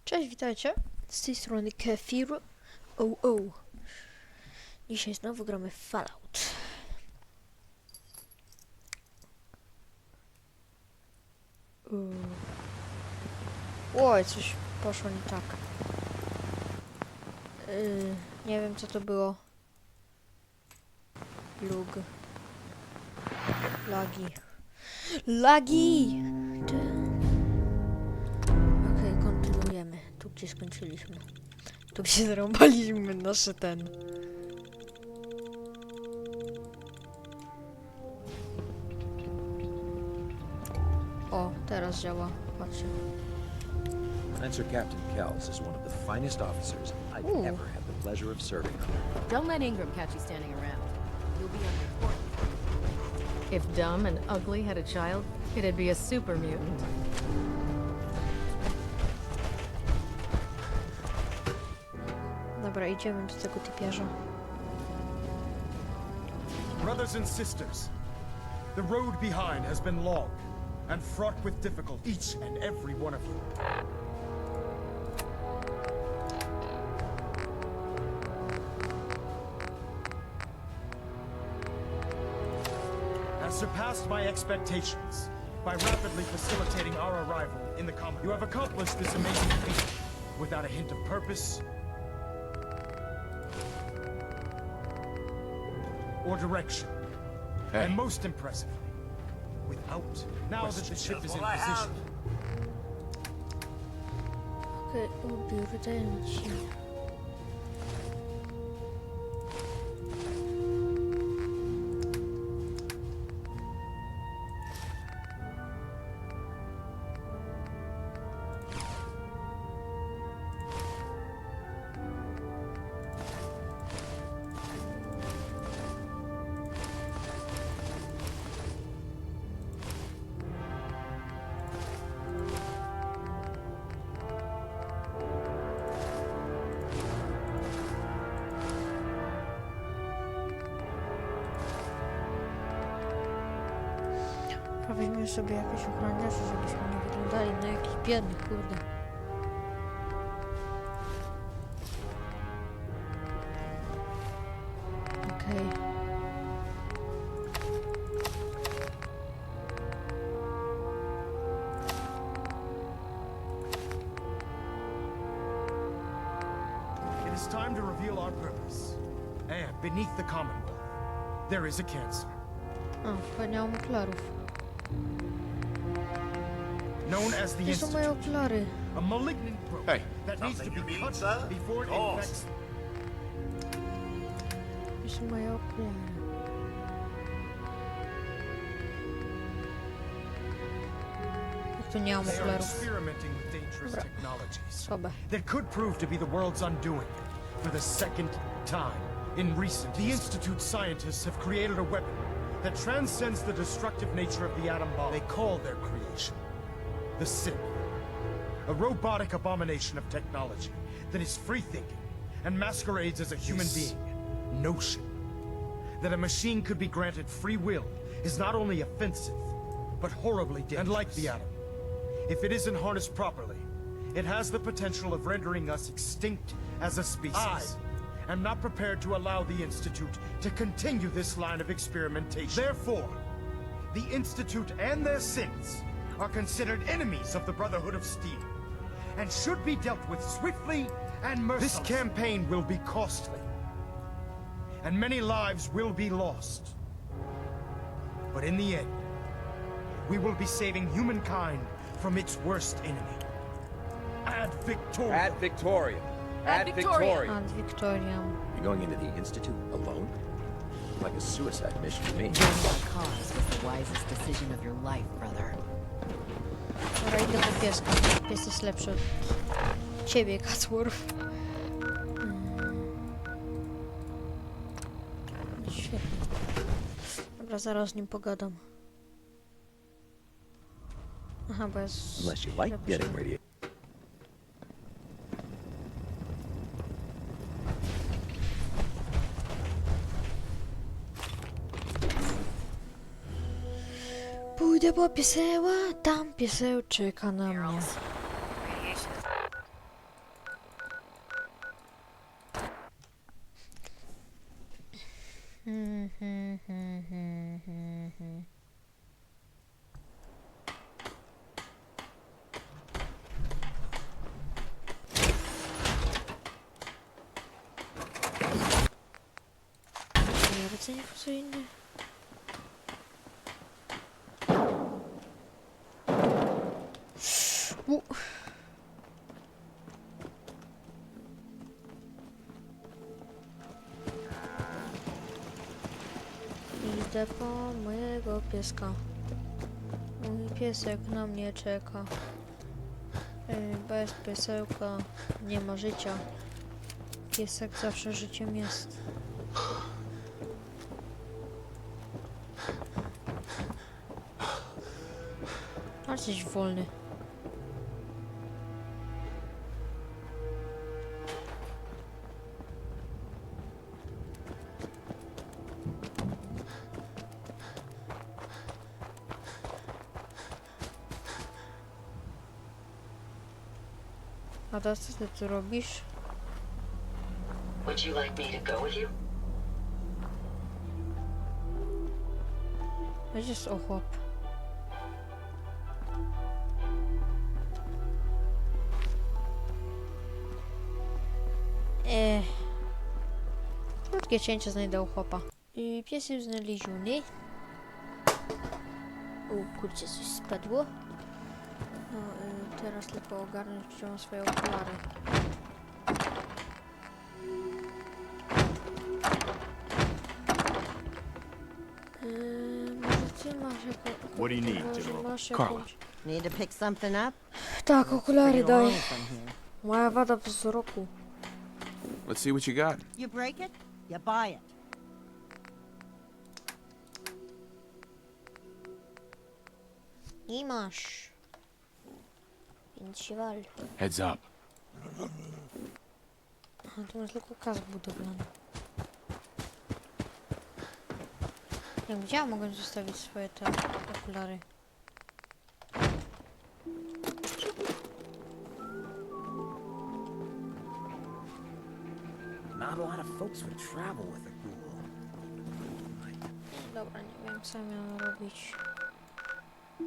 Cześć, witajcie. Z tej strony Kefir. Dzisiaj znowu gramy w Fallout. Oj, coś poszło nie tak. Nie wiem co to było. Lagi! Okej, kontynuujemy. Tu gdzie skończyliśmy. Tu gdzie zarąbaliśmy nasze ten. O, teraz działa. Patrzcie. Lancer Captain Kells is one of the finest officers I've ever had the pleasure of serving under. Don't let Ingram catch you standing around. You'll be unreported. If Dumb and Ugly had a child, it'd be a super mutant. Dobra, idziemy do tego typiarza. Brothers and sisters, the road behind has been long and fraught with difficulty, each and every one of you. Has surpassed my expectations by rapidly facilitating our arrival in the common. You have accomplished this amazing feat without a hint of purpose or direction. Hey. And most impressively, without. Now that the ship is in position, Okej, ubiór ręci. Weźmy sobie jakieś ochroniarze, żebyśmy nie wyglądali na jakichś biednych, kurde. Okej. it is time to reveal our purpose. And beneath the Commonwealth, there is a cancer. O, chyba nie mam okularów. Known as the Gdzie są moje Institute. okulary? A malignant growth Hey, that needs to be cut before it infects. Gdzie są moje okulary? Jak to nie mam They are okularów? experimenting with dangerous Dobra. technologies Słabe. that could prove to be the world's undoing for the second time in recent. The Institute scientists have created a weapon that transcends the destructive nature of the atom bomb. They call their creation the Sin, a robotic abomination of technology that is free-thinking and masquerades as a human being. Notion that a machine could be granted free will is not only offensive, but horribly dangerous. And like the atom, if it isn't harnessed properly, it has the potential of rendering us extinct as a species. I am not prepared to allow the Institute to continue this line of experimentation. Therefore, the Institute and their sins are considered enemies of the Brotherhood of Steel, and should be dealt with swiftly and mercilessly. This campaign will be costly, and many lives will be lost. But in the end, we will be saving humankind from its worst enemy. Ad Victoriam. Ad Victoriam. Ad Victoriam. Ad Victoriam. You're going into the Institute alone? Like a suicide mission to me. Joining our cause was the wisest decision of your life, brother. Dobra, idę po pieska. Pies jest lepszy od ciebie, Kacworth. Świetnie. Dobra, zaraz z nim pogadam. Aha, bo jest... Unless you like getting radiated. Pójdę po pieseła, tam pieseł czeka na mnie. Rdzenie fuzyjne. Idę po mojego pieska. Mój piesek na mnie czeka. Bez piesełka nie ma życia. Piesek zawsze życiem jest. Ale jesteś wolny. A teraz co ty tu robisz? Would you like me to go with you? Będziesz ochłop. Krótkie cięcie znajdę chłopa. I pies jest znaleziony. O kurczę, coś spadło. No, teraz tylko ogarnąć, gdzie mam swoje okulary. Może ty masz jakąś... What do you need, General? Masz Carla. jakąś... Need to pick something up? Tak, okulary Pretty daj. long from here. Moja wada wzroku. Let's see what you got. You break it, you buy it. Nie masz. Więc się wal. Heads up. Aha, tu masz tylko kask budowlany. Jak gdzie ja mogę zostawić swoje te okulary? Not a lot of folks would travel with a ghoul. Dobra, nie wiem co miałem robić.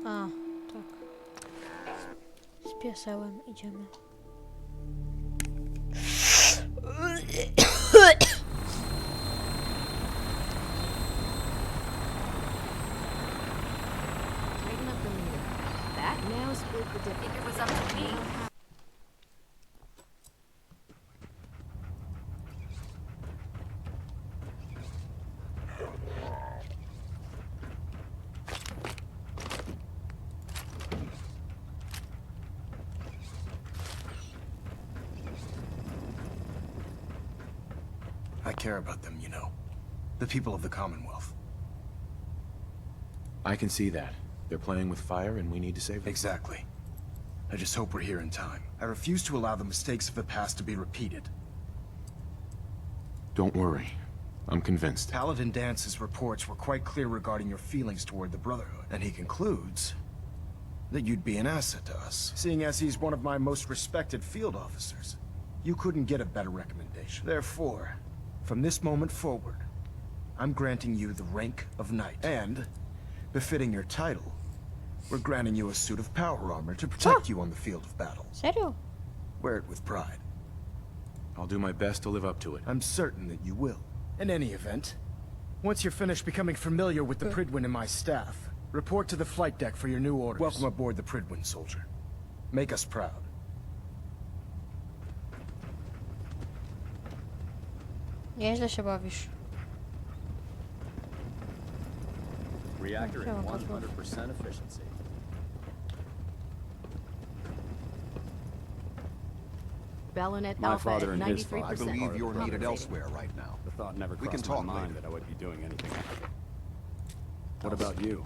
A, tak. Z piesełem idziemy. Tighten up the meter. That now split the difference. If it was up to me. I care about them, you know. The people of the Commonwealth. I can see that. They're playing with fire and we need to save them. Exactly. I just hope we're here in time. I refuse to allow the mistakes of the past to be repeated. Don't worry. I'm convinced. Paladin Dance's reports were quite clear regarding your feelings toward the Brotherhood, and he concludes that you'd be an asset to us. Seeing as he's one of my most respected field officers, you couldn't get a better recommendation. Therefore, from this moment forward, I'm granting you the rank of Knight, and, befitting your title, we're granting you a suit of power armor to protect you on the field of battle. Serio? Wear it with pride. I'll do my best to live up to it. I'm certain that you will. In any event, once you're finished becoming familiar with the Pridwin and my staff, report to the flight deck for your new orders. Welcome aboard the Pridwin, soldier. Make us proud. Nieźle się bawisz. Reactor at Siema, Kotwo. 100% efficiency. Bellonet My Alpha father at and his 93%. father. I believe you're needed Compensating. elsewhere right now. The thought never We can crossed my talk mind later. that I would be doing anything. What about you?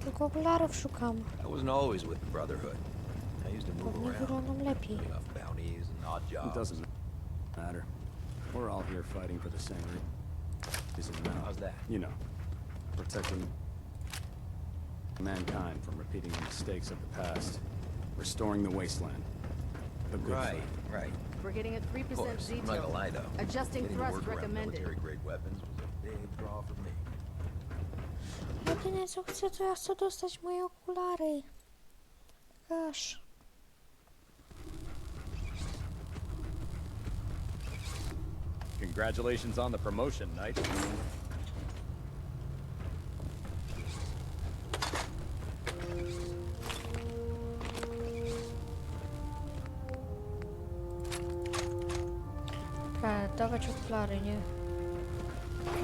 Tylko okularów szukam. I wasn't always with the Brotherhood. I used to move Pewnie around, wyglądam lepiej. doing off bounties and odd It jobs. doesn't matter. We're all here fighting for the same reason now. How's that? You know, Protecting mankind from repeating the mistakes of the past. Restoring the wasteland. A good Right, fight. right. We're getting a 3% Of course, I'm not Z-tilt. gonna lie though. Adjusting Getting to thrust work around recommended. military-grade weapons was a big draw for me. Jedyne co chcę, to ja chcę dostać moje okulary. Gosh. Congratulations on the promotion, Knight. Dawać okulary, nie?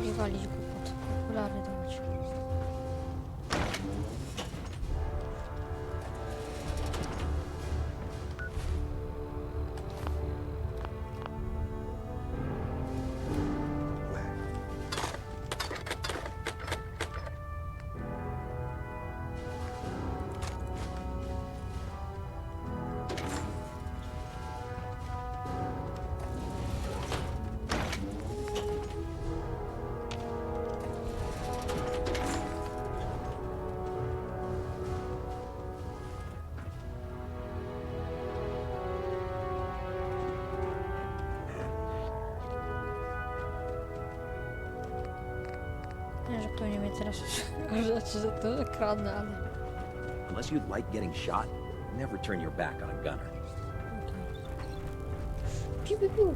Nie walić głupot. Okulary dawać. Nie, że pewnie mnie teraz rzeczy, że to kradnę, ale... Unless you'd like getting shot, never turn your back on a gunner. Piu, piu, piu.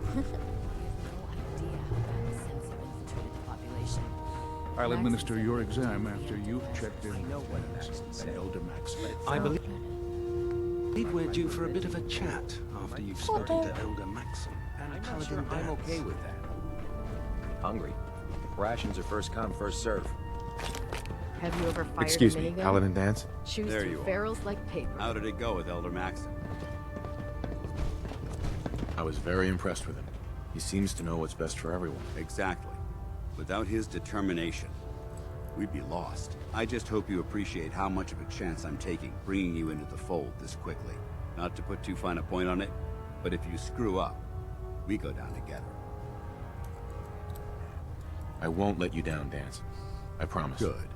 I'll administer your exam after you've checked in know what with Maxton and said. Elder Maxton. I believe we're due for a bit of a chat after you've spoken to Elder Maxon and I'm not sure Paladin I'm Danz. okay with that. Hungry. Rations are first come, first serve. Have you ever fired Excuse a me, minigun? Paladin Dance? Shoots There through you are. barrels like paper. How did it go with Elder Maxon? I was very impressed with him. He seems to know what's best for everyone. Exactly. Without his determination, we'd be lost. I just hope you appreciate how much of a chance I'm taking bringing you into the fold this quickly. Not to put too fine a point on it, but if you screw up, we go down together. I won't let you down, Dance. I promise. Good.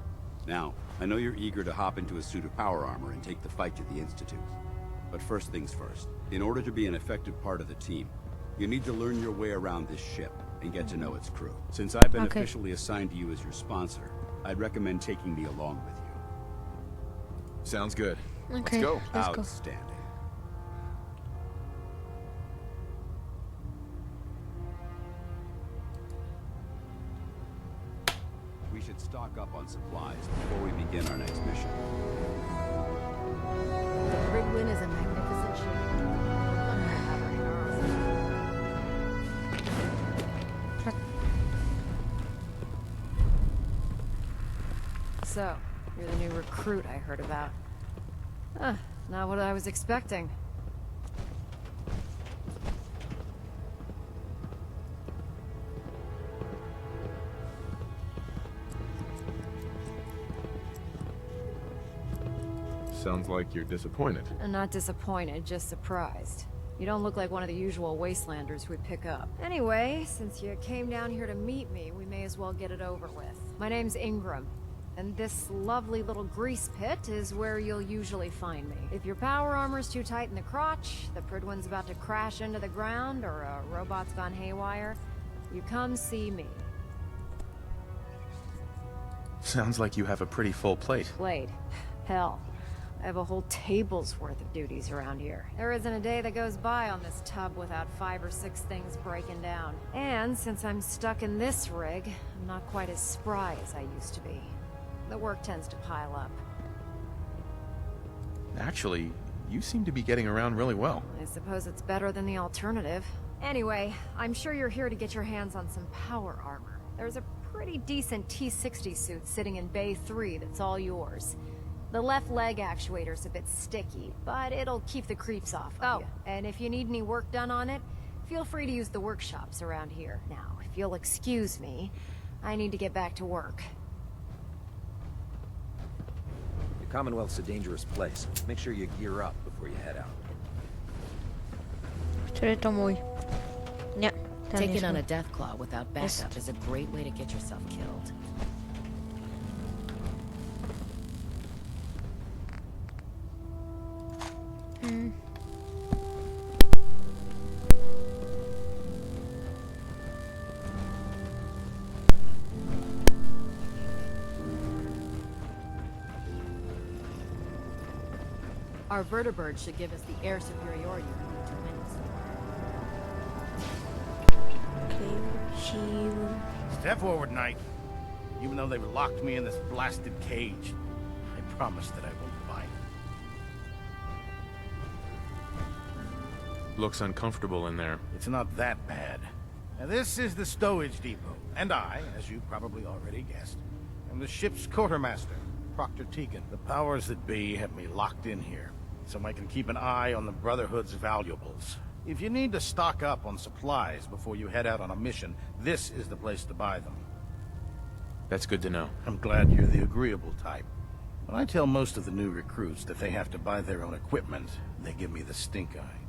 Now, I know you're eager to hop into a suit of power armor and take the fight to the Institute. But first things first. In order to be an effective part of the team, you need to learn your way around this ship and get to know its crew. Since I've been Okay. officially assigned to you as your sponsor, I'd recommend taking me along with you. Sounds good. Okay, go. let's go. Outstanding. We should stock up on supplies before we begin our next mission. The Brigwin is a magnificent ship. Lucky to have her in our arsenal. So, you're the new recruit I heard about. Huh, not what I was expecting. Sounds like you're disappointed. I'm not disappointed, just surprised. You don't look like one of the usual wastelanders we pick up. Anyway, since you came down here to meet me, we may as well get it over with. My name's Ingram, and this lovely little grease pit is where you'll usually find me. If your power armor's too tight in the crotch, the Pridwin's about to crash into the ground, or a robot's gone haywire, you come see me. Sounds like you have a pretty full plate. Played. Hell, I have a whole table's worth of duties around here. There isn't a day that goes by on this tub without 5 or 6 things breaking down. And since I'm stuck in this rig, I'm not quite as spry as I used to be. The work tends to pile up. Actually, you seem to be getting around really well. I suppose it's better than the alternative. Anyway, I'm sure you're here to get your hands on some power armor. There's a pretty decent T-60 suit sitting in Bay 3 that's all yours. The left leg actuator's a bit sticky, but it'll keep the creeps off of you. And if you need any work done on it, feel free to use the workshops around here. Now, if you'll excuse me, I need to get back to work. The Commonwealth's a dangerous place. Make sure you gear up before you head out. Który to mój? Nie, ten Taking jest on mój. a death claw without backup is a great way to get yourself killed. Our vertibird should give us the air superiority we need to win this war. Okej, wróciłem. Step forward, Knight. Even though they've locked me in this blasted cage, I promise that I won't fight. Looks uncomfortable in there. It's not that bad. Now, this is the stowage depot, and I, as you probably already guessed, am the ship's quartermaster, Proctor Tegan. The powers that be have me locked in here, so I can keep an eye on the Brotherhood's valuables. If you need to stock up on supplies before you head out on a mission, this is the place to buy them. That's good to know. I'm glad you're the agreeable type. When I tell most of the new recruits that they have to buy their own equipment, they give me the stink eye.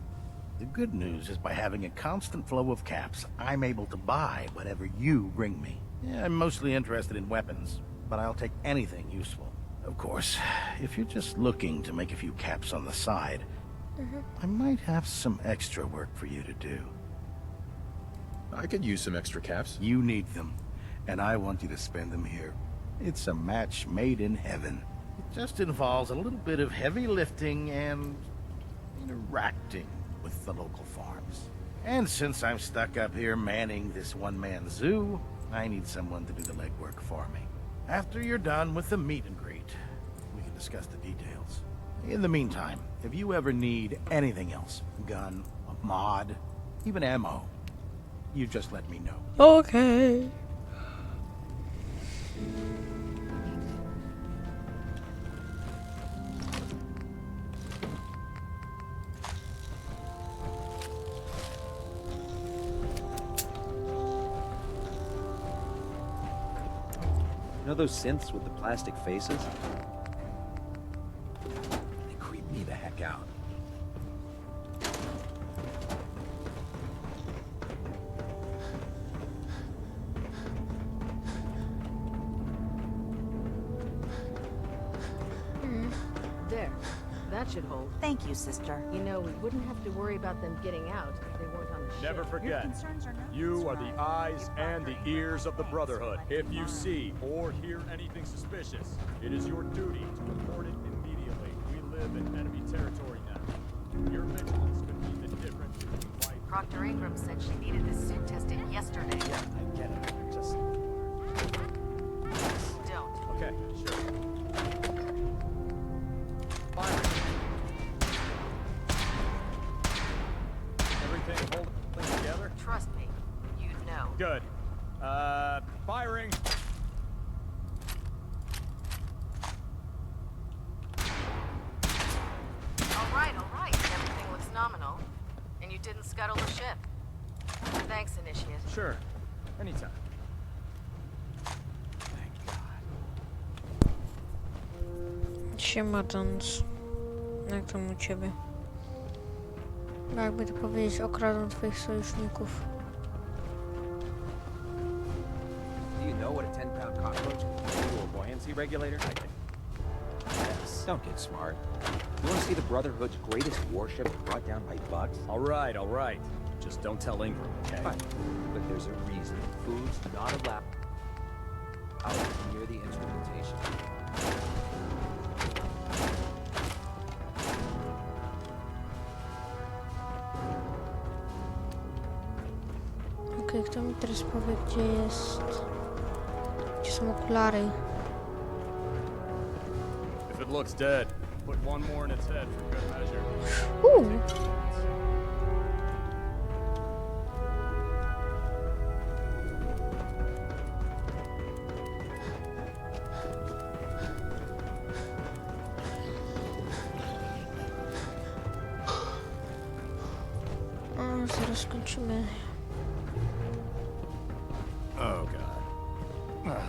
The good news is by having a constant flow of caps, I'm able to buy whatever you bring me. Yeah, I'm mostly interested in weapons, but I'll take anything useful. Of course, if you're just looking to make a few caps on the side, I might have some extra work for you to do. I could use some extra caps. You need them, and I want you to spend them here. It's a match made in heaven. It just involves a little bit of heavy lifting and interacting with the local farms. And since I'm stuck up here manning this one-man zoo, I need someone to do the legwork for me. After you're done with the meet and greet, we can discuss the details. In the meantime, if you ever need anything else, gun, a mod, even ammo, you just let me know. Okej. You know those synths with the plastic faces? They creep me the heck out. There. That should hold. Thank you, sister. You know, we wouldn't have to worry about them getting out if they weren't on the ship. Never forget, you are the eyes and the ears of the Brotherhood. If you see or hear anything suspicious, it is your duty to report it immediately. We live in enemy territory now. Your vigilance could mean the difference between life. Proctor Ingram said she needed this suit tested yesterday. Yeah, I get it. Just Don't. okay, sure. Fire. Everything holding together? Trust me. You'd know. Good. Firing. All right. Everything looks nominal. And you didn't scuttle the ship. Thanks, Initiate. Sure. Anytime. Siema, Jones. Jak tam u ciebie? Jakby to powiedzieć, okradłem twoich sojuszników. Do you know what a 10-pound cockroach can do to a buoyancy regulator? Yes. Don't get smart. You want to see the Brotherhood's greatest warship brought down by bugs? All right. Just don't tell Ingram, okay? Fine. But there's a reason. Food's not allowed out near the instrumentation. Okej, kto mi teraz powie, gdzie jest... Gdzie są okulary? If it looks dead, put one more in its head for good measure. Zaraz skończymy. Oh god.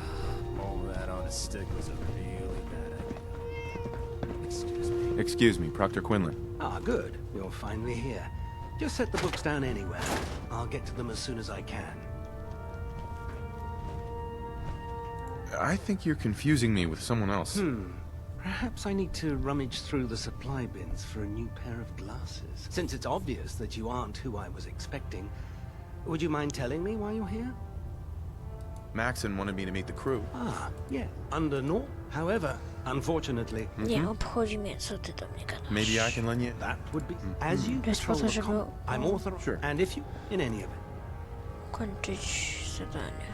All that on a stick was a really bad idea. Excuse me. Excuse me, Proctor Quinlan. Ah, good. You're finally here. Just set the books down anywhere. I'll get to them as soon as I can. I think you're confusing me with someone else. Perhaps I need to rummage through the supply bins for a new pair of glasses. Since it's obvious that you aren't who I was expecting, would you mind telling me why you're here? Maxon wanted me to meet the crew. Ah, yeah. Under Nor. However, Unfortunately, Nie obchodzi mnie, co ty do mnie gadasz. Maybe I can lend you. that would be as you To jest po patrol to, the żeby common. I'm authorized, Sure. and if you, in any event, kończyć zadanie.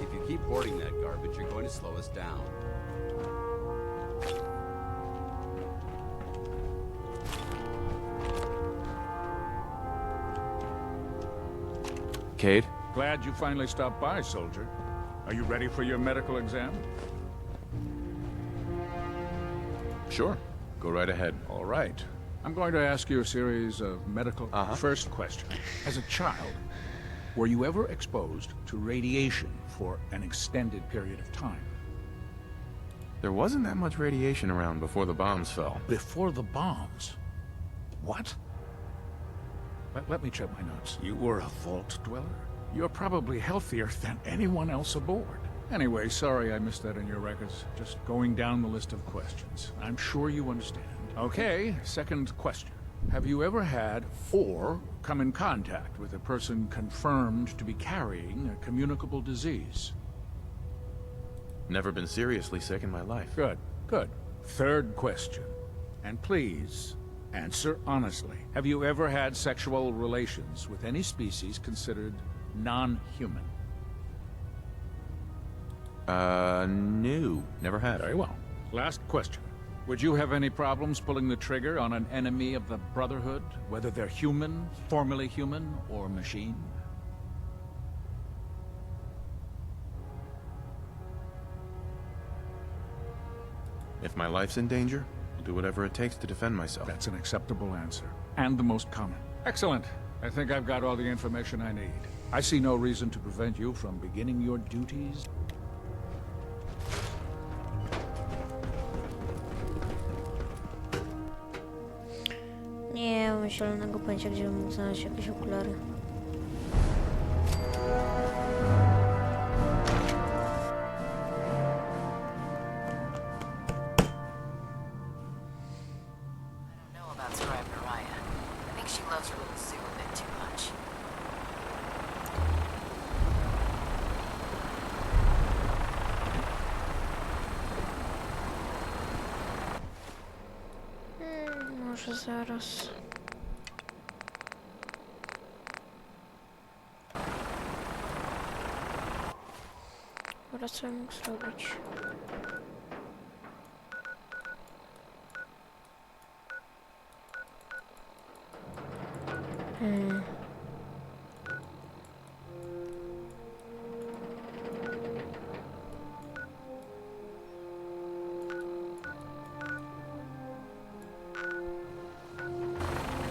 If you keep hoarding that garbage, you're going to slow us down. Cade? Glad you finally stopped by, soldier. Are you ready for your medical exam? Sure. Go right ahead. All right. I'm going to ask you a series of medical... First question. As a child, were you ever exposed to radiation for an extended period of time? There wasn't that much radiation around before the bombs fell. Before the bombs? What? Let me check my notes. You were a vault dweller? You're probably healthier than anyone else aboard. Anyway, sorry I missed that in your records. Just going down the list of questions. I'm sure you understand. Okay, second question. Have you ever had or come in contact with a person confirmed to be carrying a communicable disease? Never been seriously sick in my life. Good, good. Third question. And please, answer honestly. Have you ever had sexual relations with any species considered non-human? No. Never had. Very well. Last question. Would you have any problems pulling the trigger on an enemy of the Brotherhood, whether they're human, formerly human, or machine? If my life's in danger, I'll do whatever it takes to defend myself. That's an acceptable answer, and the most common. Excellent. I think I've got all the information I need. I see no reason to prevent you from beginning your duties. Nie mam zielonego pojęcia, gdzie bym mógł znaleźć jakieś okulary. Może zaraz. Dobra, co ja mógł zrobić?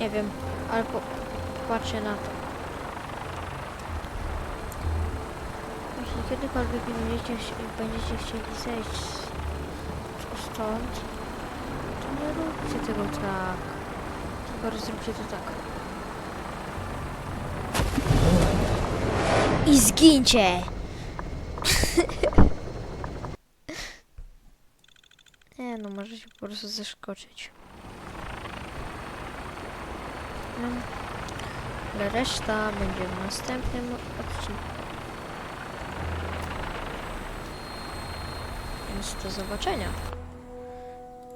Nie wiem, ale patrzę na to. Jeśli kiedykolwiek będziecie chcieli zejść stąd, to nie róbcie tego tak. Tylko zróbcie to tak. I zgincie! Nie no, możecie po prostu zeskoczyć. Ale reszta będzie w następnym odcinku. Więc do zobaczenia.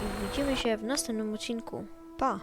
I widzimy się w następnym odcinku. Pa!